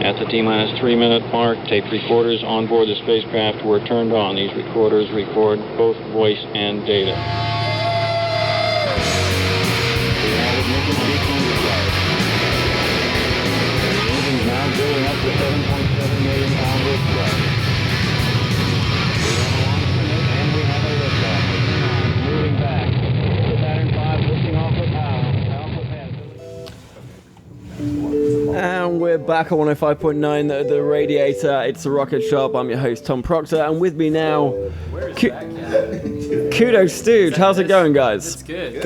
At the T-minus 3-minute mark, tape recorders on board the spacecraft were turned on. These recorders record both voice and data. Now building up to 7.7 million pounds of thrust. And we have a liftoff. Moving back. The Saturn V lifting off with power. And we're back on 105.9 the Radiator. It's the Rocket Shop. I'm your host Tom Proctor, and with me now, Kudu, Stooge. How's it going, guys? It's good.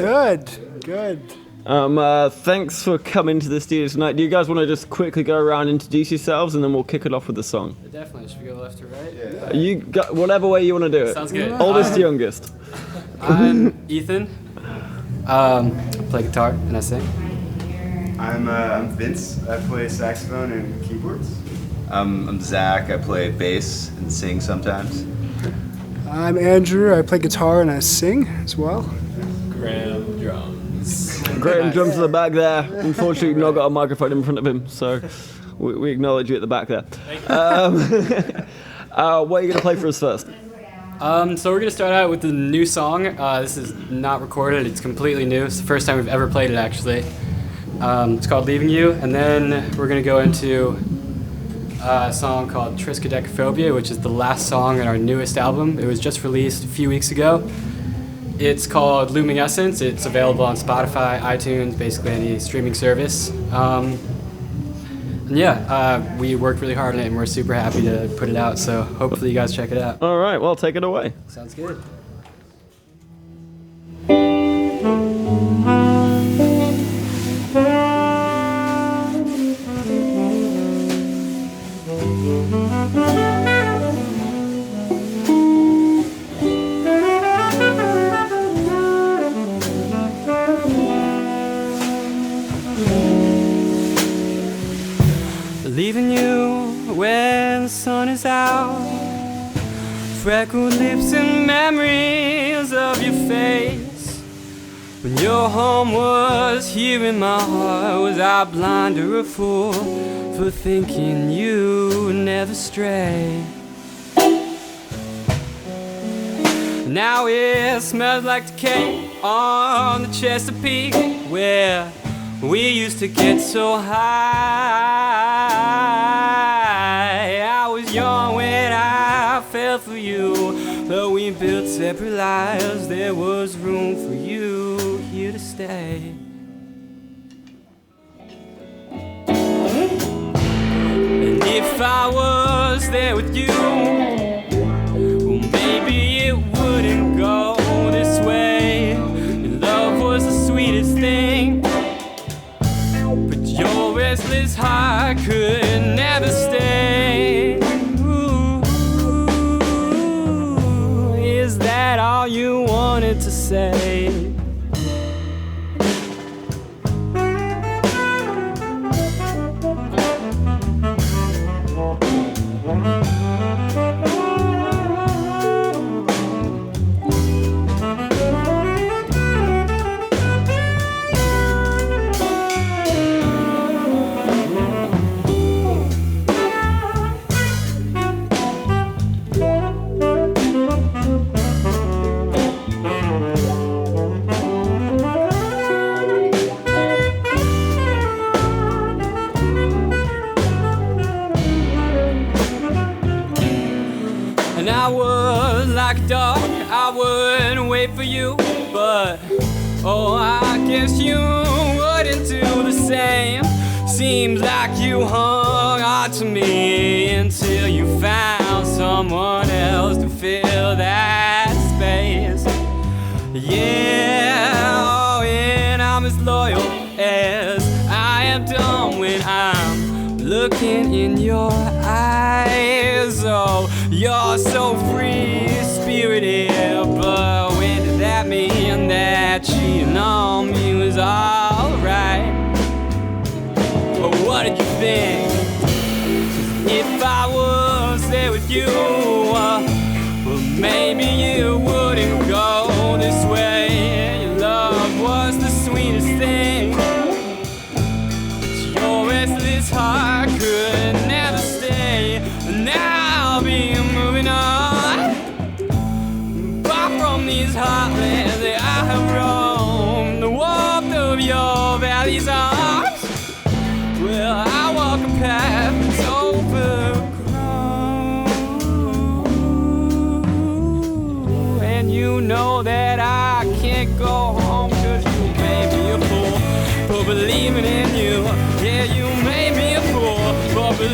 Good. Thanks for coming to the studio tonight. Do you guys want to just quickly go around, introduce yourselves, and then we'll kick it off with the song? Definitely. Should we go left to right? Yeah. You got whatever way you want to do it. Sounds good. Oldest to youngest. I'm Ethan. I play guitar and I sing. I'm Vince. I play saxophone and keyboards. I'm Zach. I play bass and sing sometimes. I'm Andrew. I play guitar and I sing as well. Graham drums. Graham drums to the back there. Unfortunately, you've not got a microphone in front of him, so we acknowledge you at the back there. What are you going to play for us first? So we're going to start out with the new song. This is not recorded. It's completely new. It's the first time we've ever played it, actually. It's called Leaving You, and then we're going to go into a song called Triskaidekaphobia, which is the last song in our newest album. It was just released a few weeks ago. It's called Luminescence. It's available on Spotify, iTunes, basically any streaming service. We worked really hard on it, and we're super happy to put it out, so hopefully you guys check it out. All right, well, take it away. Sounds good. Leaving you when the sun is out, freckled lips and memories of your face. When your home was here in my heart, was I blind or a fool for thinking you would never stray? Now it smells like decay on the Chesapeake, where we used to get so high. I was young when I fell for you, but we built separate lives. There was room for you here to stay. And if I was there with you, well, maybe it wouldn't go this way. Your love was the sweetest thing, your restless heart could never stay. Ooh, is that all you wanted to say? And I was like a dog, I wouldn't wait for you, but oh, I guess you wouldn't do the same. Seems like you hung on to me until you found someone else to fill that space. Yeah, oh, and I'm as loyal as I am dumb when I'm looking in your eyes. Oh, you're so free-spirited, but when did that mean that cheating on me was alright? But what did you think? If I was there with you, well, maybe you wouldn't go this way. Your love was the sweetest thing, your restless heart could never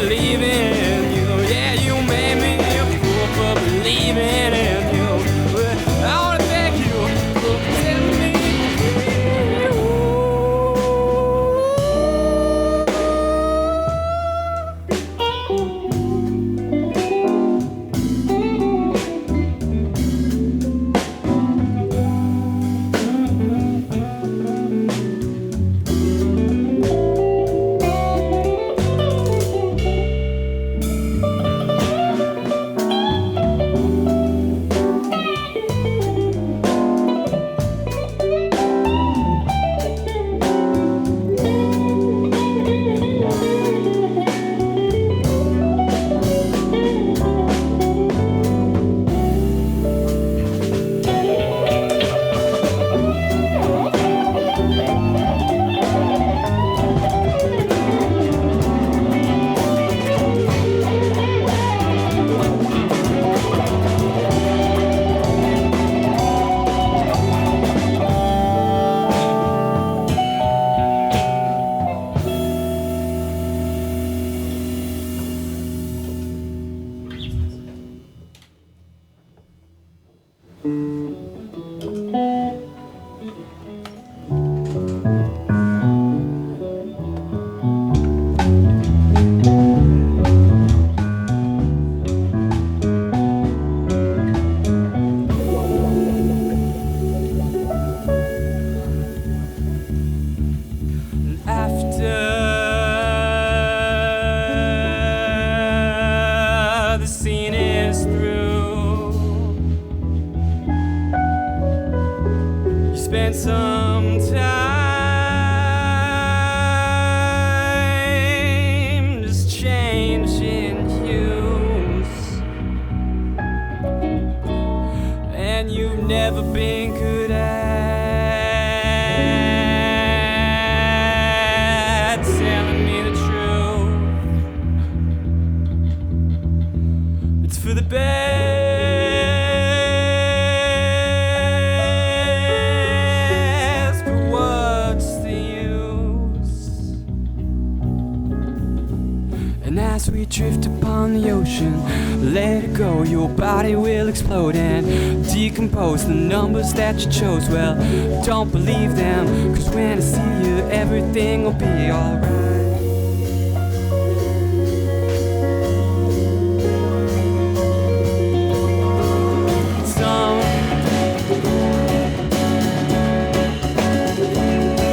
believing in you. Yeah, you made me a fool for believing in you. I wanna thank you for setting me after the scene is through. You spend some time just changing hues, and you've never been good at telling me the truth. It's for the best, but what's the use? And as we drift upon the ocean, let it go, your body will explode and decompose the numbers that you chose. Well, don't believe them, 'cause when I see you, everything will be alright.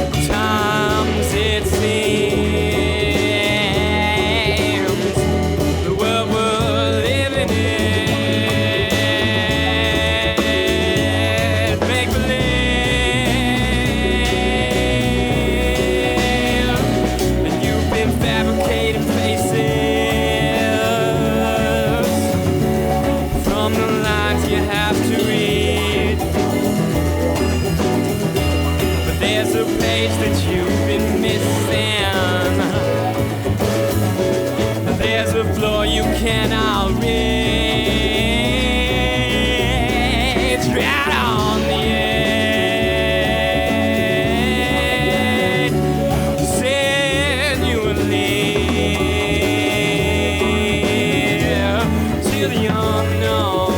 Sometimes it seems the world we're living in make believe, and you've been fabricating faces from the lines you have to read. But there's a page that you've been missing. There's a floor you cannot reach. Right on the edge, genuinely to the unknown.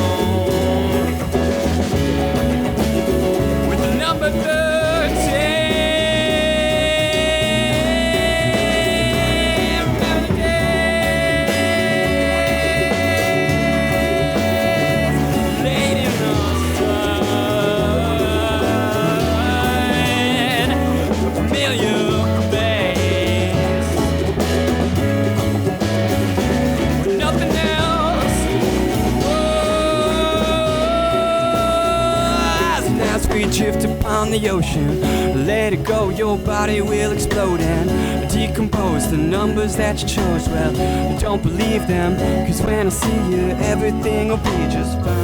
With the number 13, remember the days laid in the sun, familiar face, with nothing else. As we drift upon the ocean, let it go, your body will explode and decompose the numbers that you chose. Well, don't believe them, 'cause when I see you, everything will be just fine.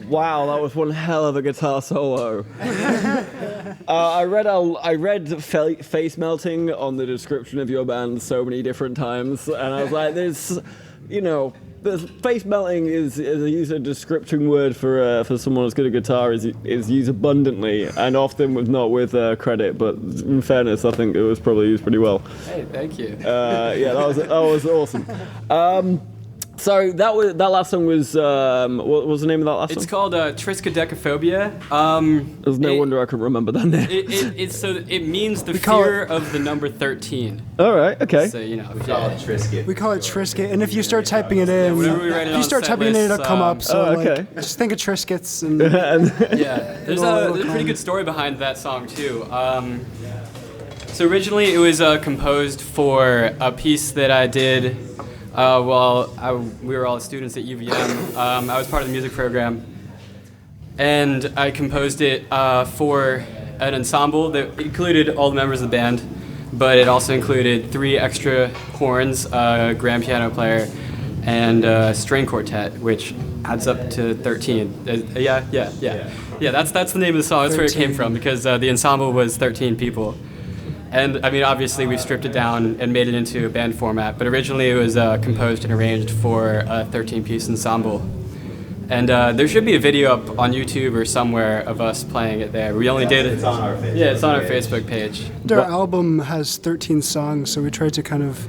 Wow, that was one hell of a guitar solo. I read face melting on the description of your band so many different times, and I was like, there's face melting is a description word for someone as good at guitar is used abundantly and often not with credit. But in fairness, I think it was probably used pretty well. Hey, thank you. Yeah, that was awesome. So that last song was what was the name of that last song? It's called Triskaidekaphobia. There's no wonder I can remember that name. It means the call fear of the number 13. All right, okay. So We call it Trisket. We call it Trisket, and if you start typing it in, whenever we write it if on you start set typing it in, it'll lists, come up. So okay. just think of Triscuits and Yeah, there's a pretty good story behind that song too. So originally it was composed for a piece that I did while we were all students at UVM. I was part of the music program, and I composed it for an ensemble that included all the members of the band, but it also included 3 extra horns, a grand piano player, and a string quartet, which adds up to 13. Yeah. That's the name of the song. That's where it came from, because the ensemble was 13 people. And I mean, obviously, we've stripped it down and made it into a band format. But originally, it was composed and arranged for a 13-piece ensemble. And there should be a video up on YouTube or somewhere of us playing it there. We only did it. It's on our Facebook. Yeah, it's on our Facebook page. our album has 13 songs, so we tried to kind of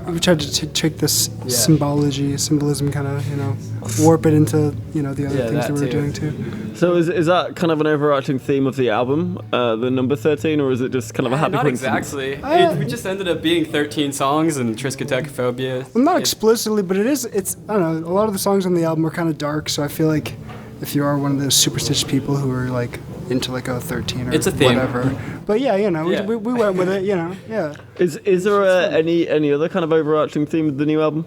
we tried to take this symbolism, kind of warp it into the other things that we were doing too. So is that kind of an overarching theme of the album, the number 13, or is it just kind of a happy Not coincidence? exactly. We just ended up being 13 songs and Triskaidekaphobia. Well, not explicitly, but it's I don't know. A lot of the songs on the album are kind of dark, so I feel like if you are one of those superstitious people who are like into like a 13 or It's a theme. whatever. But yeah, we went with it, yeah. Is there any other kind of overarching theme of the new album?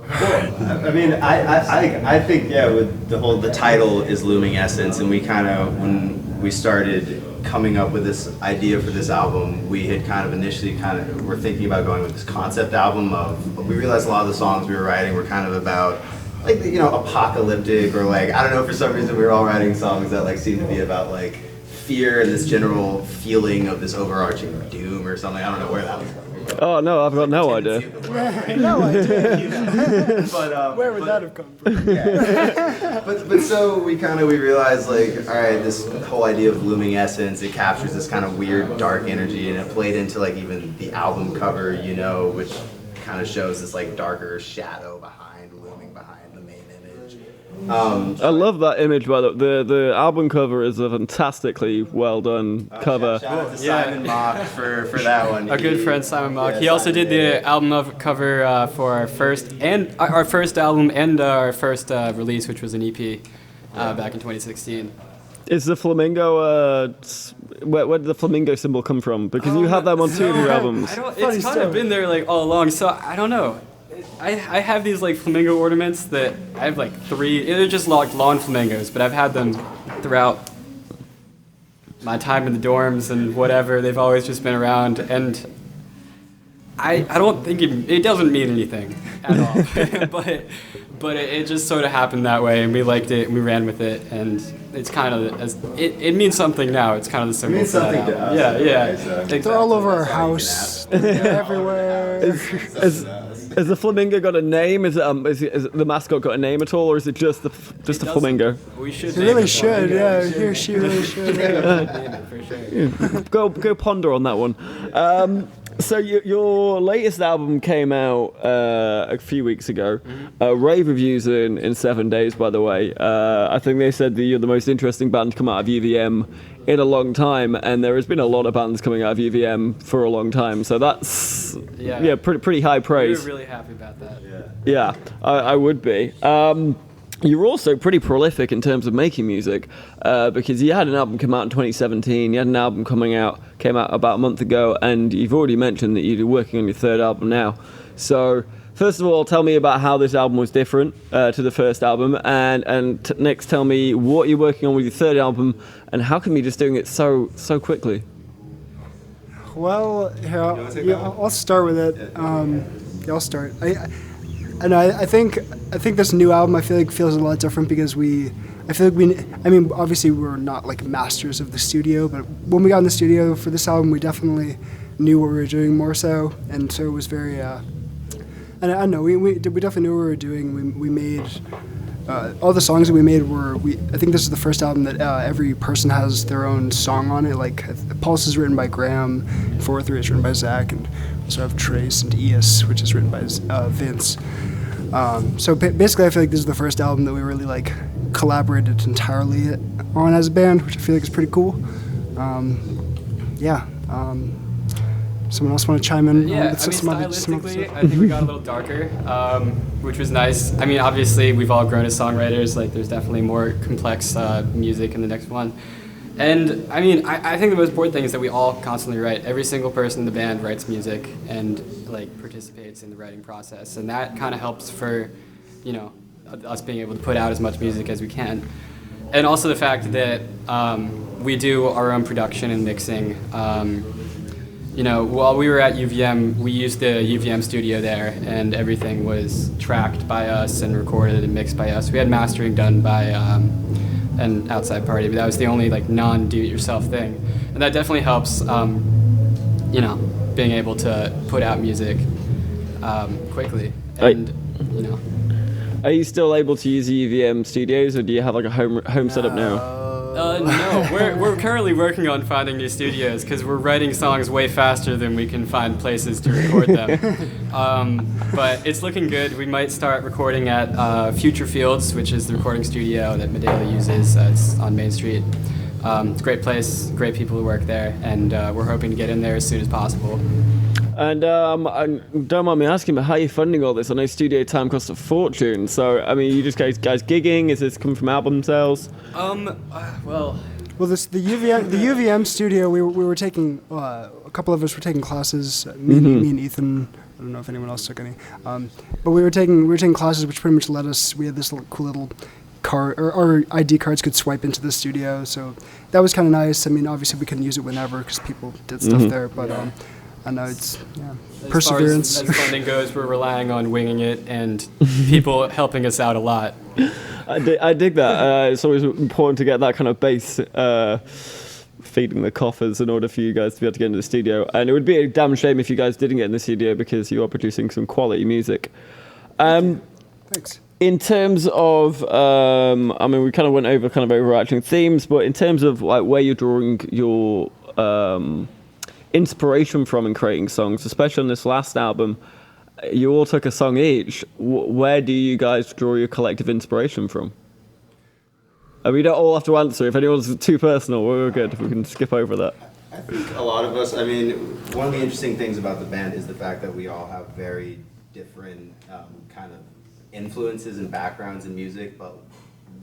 I mean, I think with the title is Looming Essence, and we kind of, when we started coming up with this idea for this album, we had kind of initially were thinking about going with this concept album we realized a lot of the songs we were writing were kind of about like apocalyptic, or like, I don't know, for some reason we were all writing songs that like seemed to be about like fear and this general feeling of this overarching doom or something. I don't know where that was coming from. Oh no, I've got no idea. No idea. But, Where would that have come from? But so we realized like, all right, this whole idea of looming essence, it captures this kind of weird dark energy, and it played into like even the album cover, which kind of shows this like darker shadow looming behind the main image. I love that image, by the album cover is a fantastically well done cover. Shout out to Simon Mock for that one. Our good friend Simon Mock. He also did the album cover for our first album and our first release, which was an EP back in 2016. Is the flamingo? Where did the flamingo symbol come from? Because you have that on 2 of your albums. It's kind of been there like all along, so I don't know. I have these like flamingo ornaments that I have like 3. They're just like lawn flamingos, but I've had them throughout my time in the dorms and whatever. They've always just been around, and I don't think it doesn't mean anything at all. but it just sort of happened that way, and we liked it, and we ran with it, and it's kind of it means something now. It's kind of the symbol. It means for that something to album. us. Yeah. Exactly. They're all over our house. They're everywhere. Has the flamingo got a name? Is the mascot got a name at all, or is it just a flamingo? We should. It really should, yeah. He or she really should. For sure. Go ponder on that one. So your latest album came out a few weeks ago. Rave reviews in 7 days, by the way. I think they said that you're the most interesting band to come out of UVM in a long time, and there has been a lot of bands coming out of UVM for a long time. So that's pretty high praise. We were really happy about that. Yeah, I would be. You're also pretty prolific in terms of making music, because you had an album come out in 2017, you had an album came out about a month ago, and you've already mentioned that you're working on your 3rd album now. So, first of all, tell me about how this album was different to the first album, and next tell me what you're working on with your 3rd album, and how come you're just doing it so quickly? Well, here, I'll start with it. I'll start. know. I think this new album, I feel like, feels a lot different because I mean, obviously we're not like masters of the studio, but when we got in the studio for this album, we definitely knew what we were doing more so, and so it was very. And I know we definitely knew what we were doing. We made all the songs that we made were I think this is the first album that every person has their own song on it. Like Pulse is written by Graham, 4-3 is written by Zach, and we also have Trace and Eus, which is written by Vince. So basically, I feel like this is the first album that we really like collaborated entirely on as a band, which I feel like is pretty cool. Someone else want to chime in? Yeah, stylistically, I think we got a little darker, which was nice. I mean, obviously, we've all grown as songwriters. Like, there's definitely more complex music in the next one. And, I mean, I think the most important thing is that we all constantly write. Every single person in the band writes music and, like, participates in the writing process. And that kind of helps for, you know, us being able to put out as much music as we can. And also the fact that we do our own production and mixing. You know, while we were at UVM, we used the UVM studio there, and everything was tracked by us and recorded and mixed by us. We had mastering done by an outside party, but that was the only like non-do-it-yourself thing, and that definitely helps. You know, being able to put out music quickly, and you know. Are you still able to use UVM studios, or do you have like a home setup now? No, we're currently working on finding new studios because we're writing songs way faster than we can find places to record them. But it's looking good. We might start recording at Future Fields, which is the recording studio that Medela uses. It's on Main Street. It's a great place, great people who work there, and we're hoping to get in there as soon as possible. And don't mind me asking, but how are you funding all this? I know studio time costs a fortune. So, I mean, you just guys gigging? Is this coming from album sales? Well, the UVM studio. We were taking a couple of us were taking classes. Me and Ethan. I don't know if anyone else took any. But we were taking classes, which pretty much let us. We had this cool little card, or our ID cards could swipe into the studio. So that was kind of nice. I mean, obviously we couldn't use it whenever because people did stuff there, but. I know it's perseverance. As funding goes, we're relying on winging it and people helping us out a lot. I dig that. It's always important to get that kind of base feeding the coffers in order for you guys to be able to get into the studio. And it would be a damn shame if you guys didn't get in the studio because you are producing some quality music. Thanks. In terms of, I mean, we kind of went over kind of overarching themes, but in terms of like where you're drawing your inspiration from in creating songs, especially on this last album, you all took a song each. Where do you guys draw your collective inspiration from? We don't all have to answer. If anyone's too personal, we're good. We can skip over that. I think a lot of us, I mean, one of the interesting things about the band is the fact that we all have very different kind of influences and backgrounds in music, but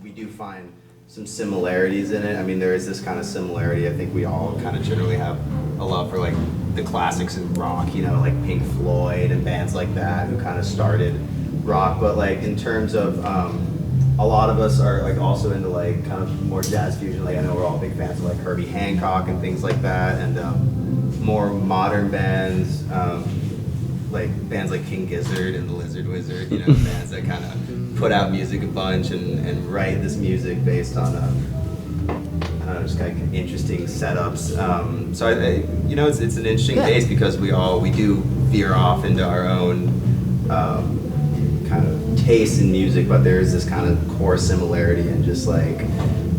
we do find some similarities in it. I mean, there is this kind of similarity. I think we all kind of generally have a love for like the classics in rock, you know, like Pink Floyd and bands like that who kind of started rock. But like in terms of, a lot of us are like also into like kind of more jazz fusion. Like I know we're all big fans of like Herbie Hancock and things like that, and more modern bands, like bands like King Gizzard and the Lizard Wizard, you know, bands that kind of put out music a bunch and write this music based on I don't know, just kind of interesting setups. So I you know, it's an interesting base because we do veer off into our own kind of taste in music, but there is this kind of core similarity in just like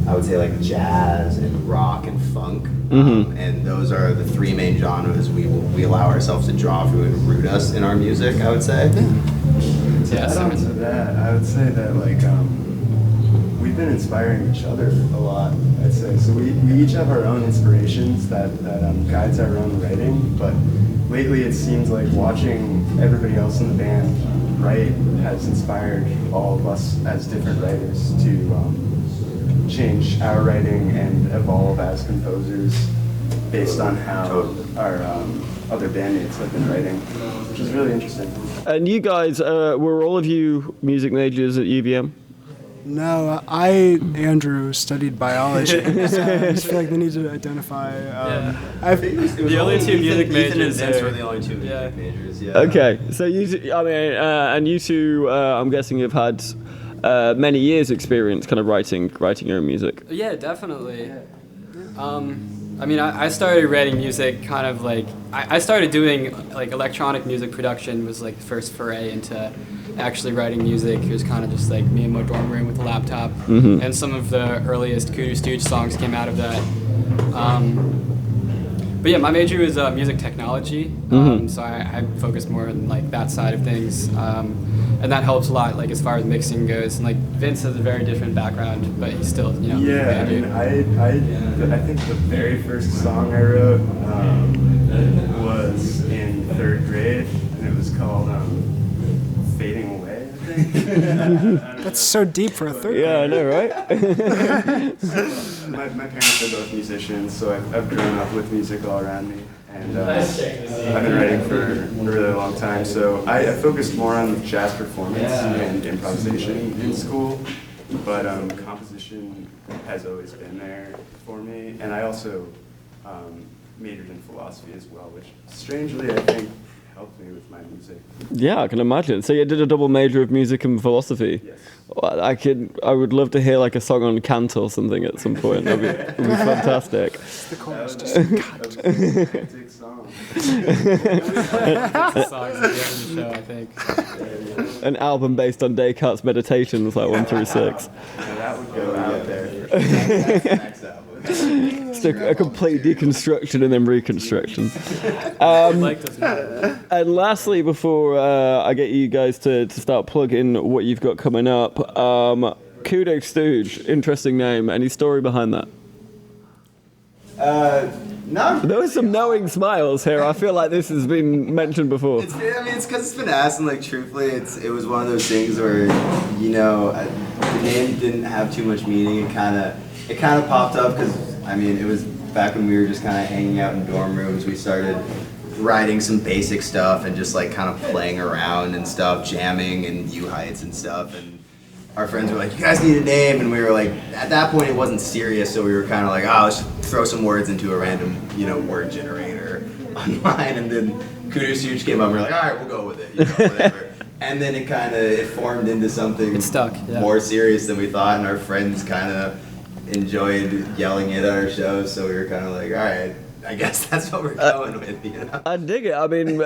I would say like jazz and rock and funk, and those are the three main genres we allow ourselves to draw from and root us in our music, I would say. To add on to that, I would say that like we've been inspiring each other a lot, I'd say. So we each have our own inspirations that guides our own writing, but lately it seems like watching everybody else in the band write has inspired all of us as different writers to change our writing and evolve as composers based on how our other bandmates have been writing, which is really interesting. And you guys, were all of you music majors at UVM? No, Andrew, studied biology. So I just feel like they need to identify. The only two music majors Vince are- were the only two music Yeah. majors. Yeah. Okay, so and you two, I'm guessing you've had many years' experience kind of writing your own music. Yeah, definitely. I mean, I started writing music kind of like I started doing like electronic music production was like the first foray into actually writing music. It was kind of just like me in my dorm room with a laptop, and some of the earliest Kudu Stooge songs came out of that. But yeah, my major was music technology, so I focused more on like that side of things, and that helps a lot, like as far as mixing goes. And like Vince has a very different background, but he's still, you know. Yeah, I mean, I think the very first song I wrote was in 3rd grade, and it was called "Fading Away." I think. That's so deep for a third. Yeah, I know, right? My parents are both musicians, so I've grown up with music all around me, and I've been writing for a really long time. So I focused more on jazz performance and improvisation in school, but composition has always been there for me, and I also majored in philosophy as well, which strangely I think helped me with my music. Yeah, I can imagine. So you did a double major of music and philosophy. Yes. Well, I would love to hear like a song on Kant or something at some point. That'd be fantastic. The chorus just Hectic song. Songs at the end of the show, I think. An album based on Descartes' meditations, like 1 through 6. Now that would go out there. That's the next album. Just a complete deconstruction and then reconstruction. Like doesn't matter. And lastly, before I get you guys to start plugging what you've got coming up, Kudu Stooge, interesting name. Any story behind that? No. There were some knowing smiles here. I feel like this has been mentioned before. It's because it's been asked, and like truthfully, it was one of those things where, you know, the name didn't have too much meaning. It kind of popped up because I mean it was back when we were just kind of hanging out in dorm rooms. We started writing some basic stuff and just like kind of playing around and stuff, jamming and U-heights and stuff. And our friends were like, "You guys need a name," and we were like, at that point it wasn't serious, so we were kind of like, "Oh, let's just throw some words into a random, you know, word generator online." And then Kudu Stooge came up, and we were like, "All right, we'll go with it," you know, whatever. And then it formed into something It stuck, yeah. more serious than we thought, and our friends kind of enjoyed yelling it at our shows, so we were kind of like, all right, I guess that's what we're going with, you know? I dig it. I mean,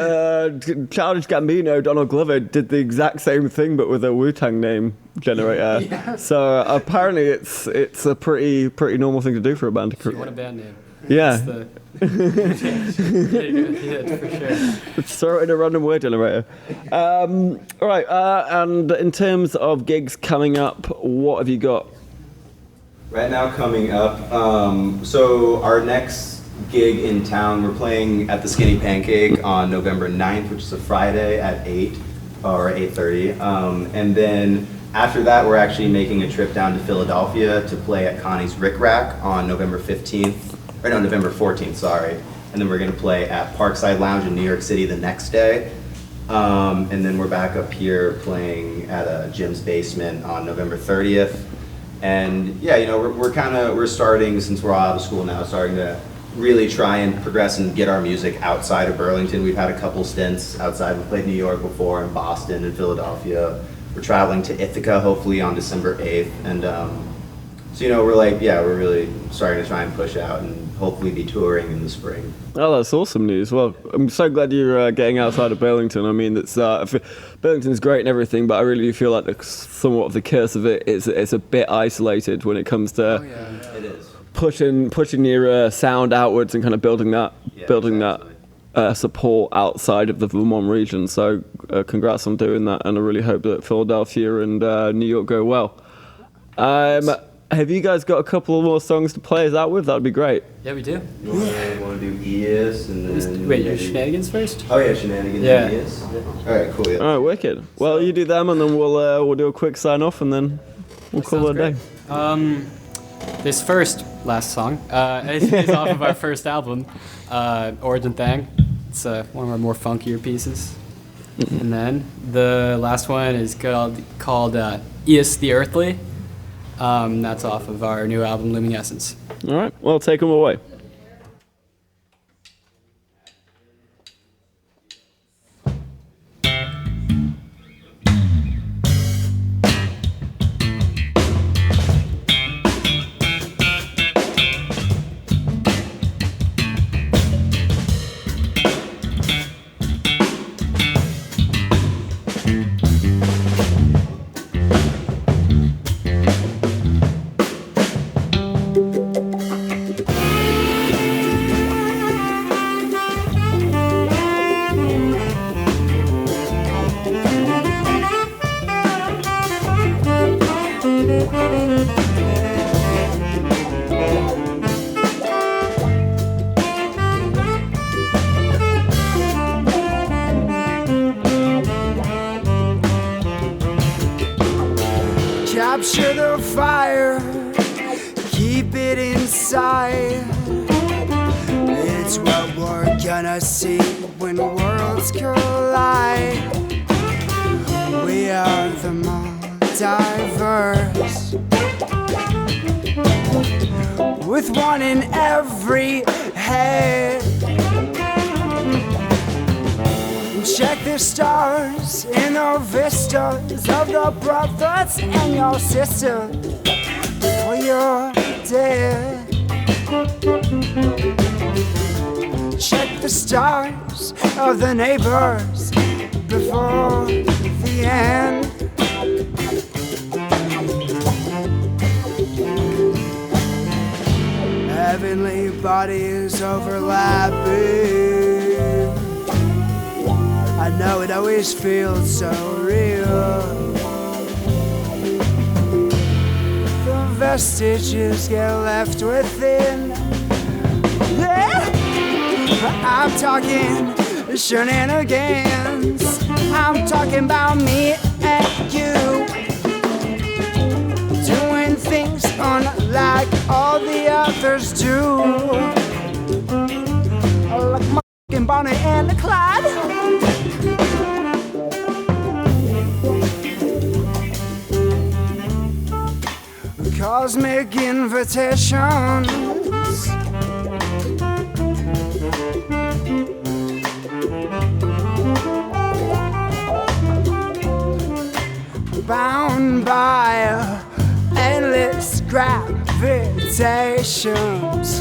Childish Gambino, Donald Glover did the exact same thing, but with a Wu-Tang name generator. Yeah. So apparently, it's a pretty normal thing to do for a band to If you create. want a band name. Yeah. It's the pretty good hit for sure. Throw it in a random word generator. All right. And in terms of gigs coming up, what have you got? Right now coming up, so our next gig in town, we're playing at the Skinny Pancake on November 9th, which is a Friday at 8 or 8:30. And then after that, we're actually making a trip down to Philadelphia to play at Connie's Rick Rack on November 14th, sorry. And then we're gonna play at Parkside Lounge in New York City the next day. And then we're back up here playing at Jim's Basement on November 30th. And yeah, you know, we're starting, since we're all out of school now, starting to really try and progress and get our music outside of Burlington. We've had a couple stints outside. We played New York before, and Boston and Philadelphia. We're traveling to Ithaca hopefully on December 8th. And so, you know, we're really starting to try and push out and hopefully be touring in the spring. Oh, that's awesome news. Well, I'm so glad you're getting outside of Burlington. I mean, Burlington's great and everything, but I really do feel like somewhat of the curse of it is it's a bit isolated when it comes to It is. pushing your sound outwards and kind of building that support outside of the Vermont region. So congrats on doing that, and I really hope that Philadelphia and New York go well. Have you guys got a couple more songs to play us out with? That'd be great. Yeah, we do. You want to do ES and then... Wait, your shenanigans first? Oh yeah, shenanigans Yeah. and ES. All right, cool. Yeah. All right, wicked. Well, you do them, and then we'll do a quick sign off, and then we'll call it a day. This last song, is off of our first album, Origin Thang. It's one of our more funkier pieces. And then the last one is called Eos the Earthly. That's off of our new album, Luminescence. All right, well, take them away. Capture the fire, keep it inside. It's what we're gonna see when worlds collide. We are the multiverse, with one in every head. Check the stars in the vistas of the brothers and your sisters before you're dead. Check the stars of the neighbors before the end. Heavenly bodies overlapping. I know it always feels so real. The vestiges get left within. Yeah, I'm talking shenanigans. I'm talking about me and you, doing things unlike all the others do. Like my fucking Bonnie and the Clyde. Cosmic invitations, bound by endless gravitations.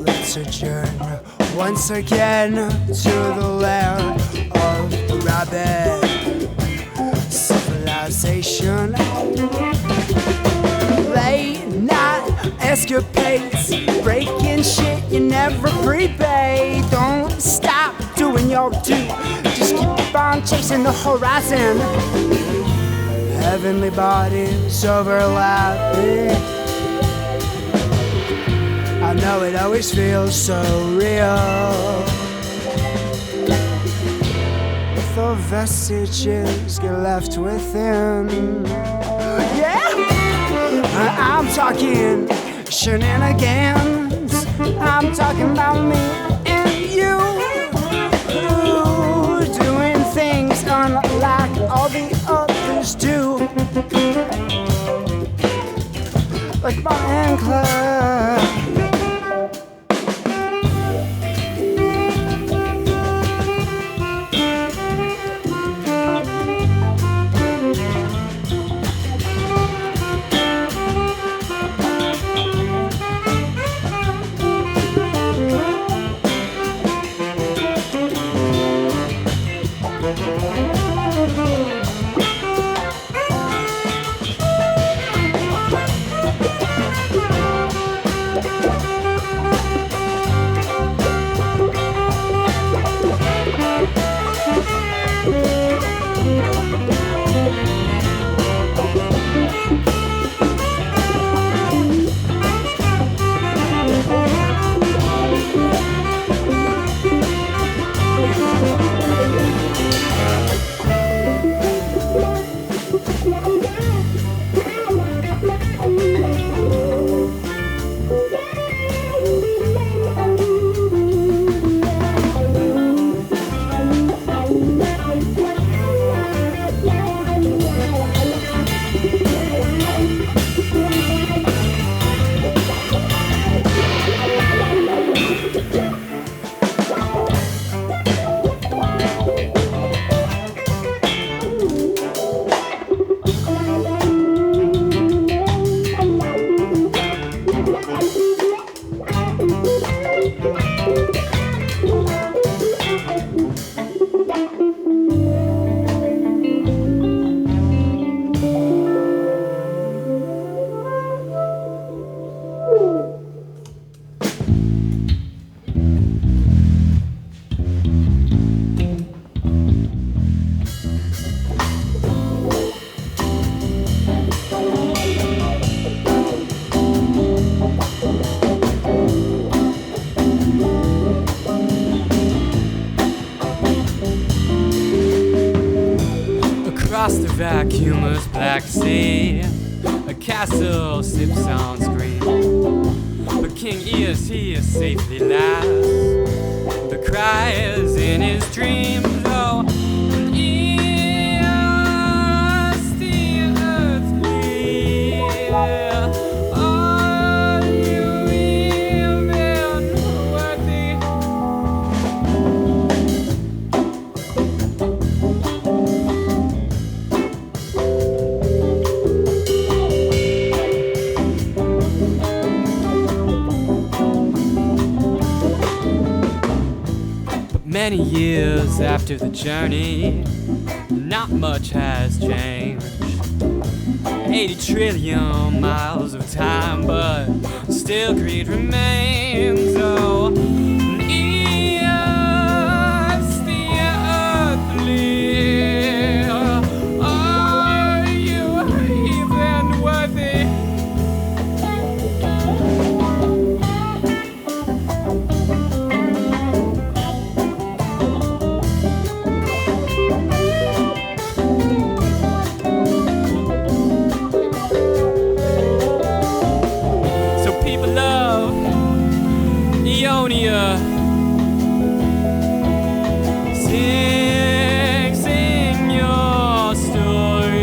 Let's adjourn once again to the land of the rabbit. Civilization, late night escapades, breaking shit you never prepaid. Don't stop doing your due, just keep on chasing the horizon. Heavenly bodies overlapping. I know it always feels so real. The vestiges get left within. Yeah, I'm talking shenanigans. I'm talking about me and you, doing things unlike all the others do. Like Bonnie and Clyde. vacuumous black sea. A castle sips on screen. But King Eos, he is safely last. The cry is in his dreams. Oh, Eos, the earthly. Are you even worthy? Many years after the journey, not much has changed. 80 trillion miles of time, but still greed remains. Oh, Eos, the earthly. Are you even worthy? Eonia, sing your story.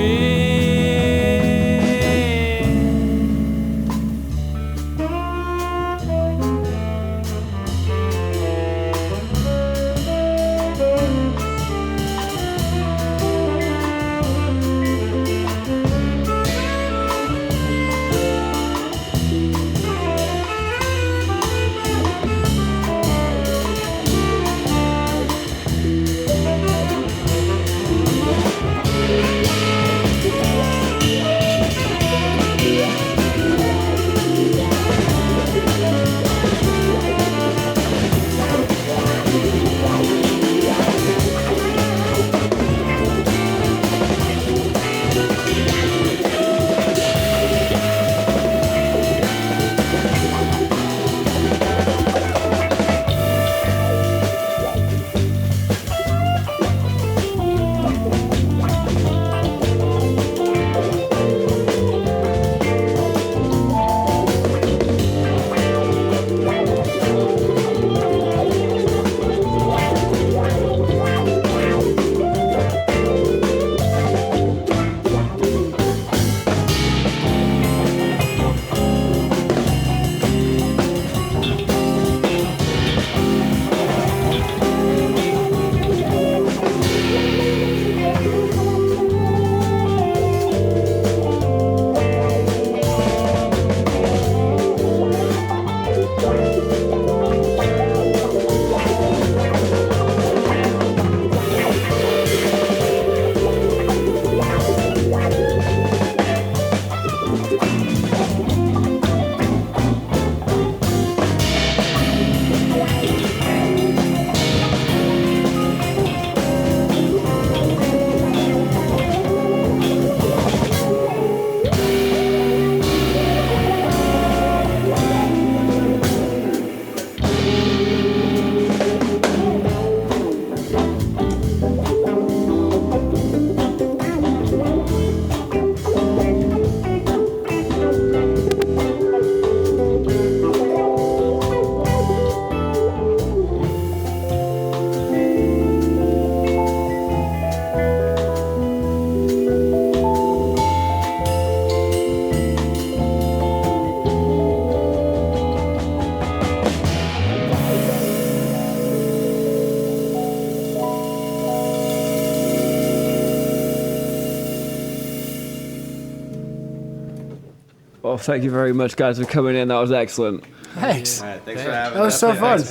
Well, thank you very much, guys, for coming in. That was excellent. Thanks. All right, thanks for having That was so fun.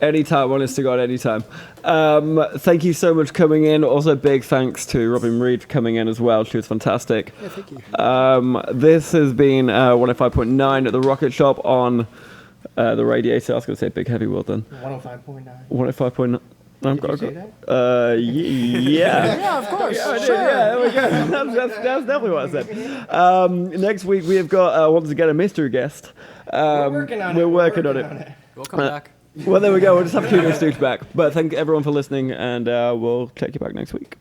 Anytime, honest to God, anytime. Thank you so much for coming in. Also, big thanks to Robin Reed for coming in as well. She was fantastic. Yeah, thank you. This has been 105.9 at the Rocket Shop on the Radiator. I was going to say Big Heavy World then. 105.9. 105.9. Did you say that? Yeah. Yeah, of course. Yeah, I did, Sure. yeah, there we go. That's definitely what I said. Next week we have got once again a mystery guest. We're working on it. We're working on it. We'll come back. Well, there we go. We'll just have to tune Stooge back. But thank everyone for listening, and we'll take you back next week.